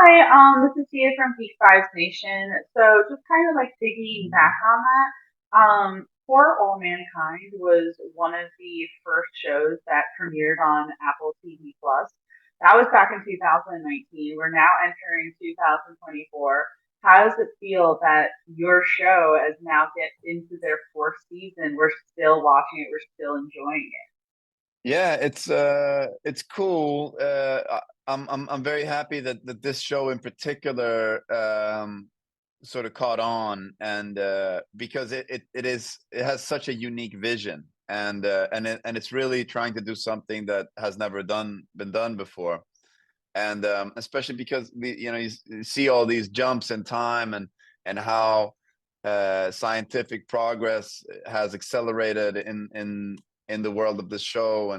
Hi, this is Tia from Geek Vibes Nation. So just kind of like digging back on that, For All Mankind was one of the first shows that premiered on Apple TV Plus. That was back in 2019. We're now entering 2024. How does it feel that your show has now get into their fourth season? We're still watching it. We're still enjoying it. Yeah, it's cool. I'm very happy that this show in particular sort of caught on, and because it has such a unique vision, and it's really trying to do something that has never been done before, and especially because you see all these jumps in time, and how scientific progress has accelerated in the world of this show,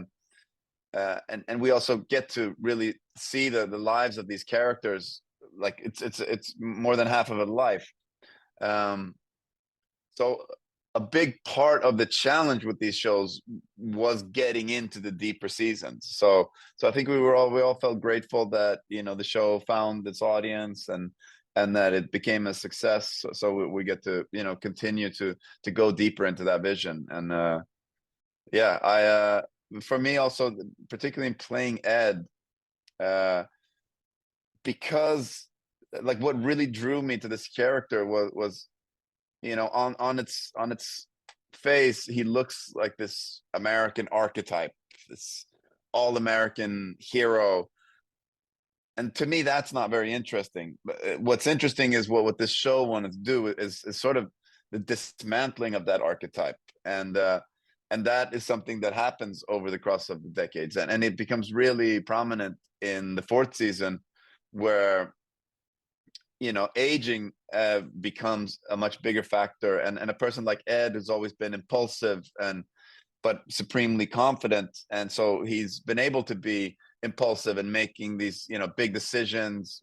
and we also get to really see the lives of these characters. Like it's more than half of a life. um so a big part of the challenge with these shows was getting into the deeper seasons. So I think we all felt grateful that the show found its audience, and that it became a success. So we get to continue to go deeper into that vision. And yeah, I for me also, particularly in playing Ed, uh because like what really drew me to this character was on its face, he looks like this American archetype, this all American hero. And to me, that's not very interesting. But what's interesting is what this show wanted to do is sort of the dismantling of that archetype. And that is something that happens over the course of the decades, and it becomes really prominent in the fourth season, where aging becomes a much bigger factor. And a person like Ed has always been impulsive and but supremely confident, and so he's been able to be impulsive and making these big decisions,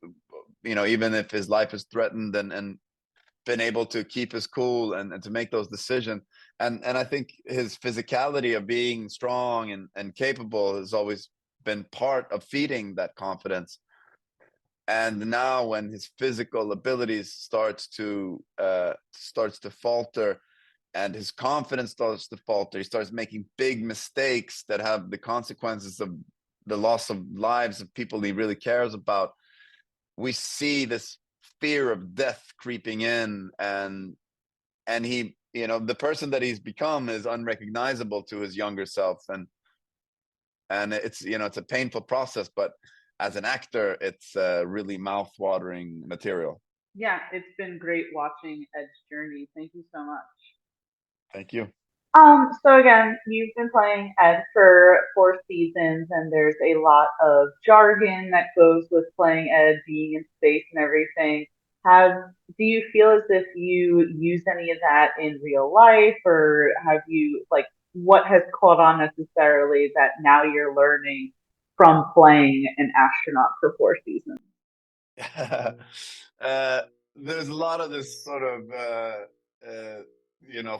even if his life is threatened, and been able to keep his cool, and to make those decisions. And I think his physicality of being strong and capable has always been part of feeding that confidence. And now when his physical abilities starts to falter, and his confidence starts to falter, he starts making big mistakes that have the consequences of the loss of lives of people he really cares about. We see this fear of death creeping in, and he, the person that he's become is unrecognizable to his younger self. And it's a painful process, but as an actor, it's really mouth-watering material. Yeah, it's been great watching Ed's journey. Thank you so much. Thank you. So again, you've been playing Ed for four seasons, and there's a lot of jargon that goes with playing Ed, being in space and everything. Have Do you feel as if you use any of that in real life, or have you like what has caught on necessarily that now you're learning from playing an astronaut for four seasons? uh, there's a lot of this sort of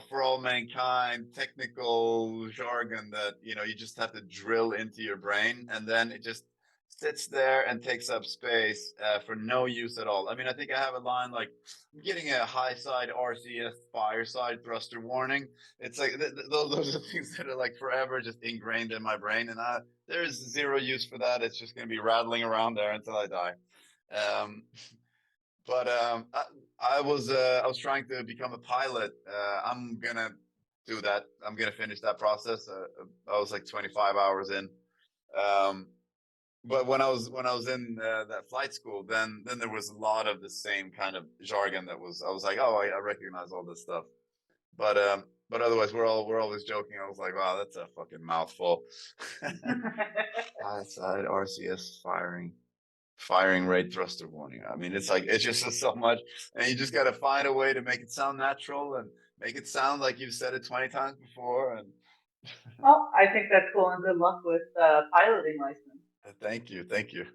for all mankind technical jargon that you just have to drill into your brain, and then it just sits there and takes up space for no use at all. I mean, I think I have a line like, "I'm getting a high side RCS fire side thruster warning." It's like those are things that are like forever just ingrained in my brain, and there's zero use for that. It's just going to be rattling around there until I die. Um, but I was trying to become a pilot. I'm gonna do that. I'm gonna finish that process. I was like 25 hours in. Um, but when I was in that flight school, then there was a lot of the same kind of jargon that was. I was like, oh, I recognize all this stuff. But otherwise, we're always joking. I was like, wow, that's a fucking mouthful. High side RCS firing rate thruster warning. I mean, it's like it's just so much, and you just got to find a way to make it sound natural and make it sound like you've said it 20 times before. And Well, I think that's cool, and good luck with piloting license. thank you, thank you.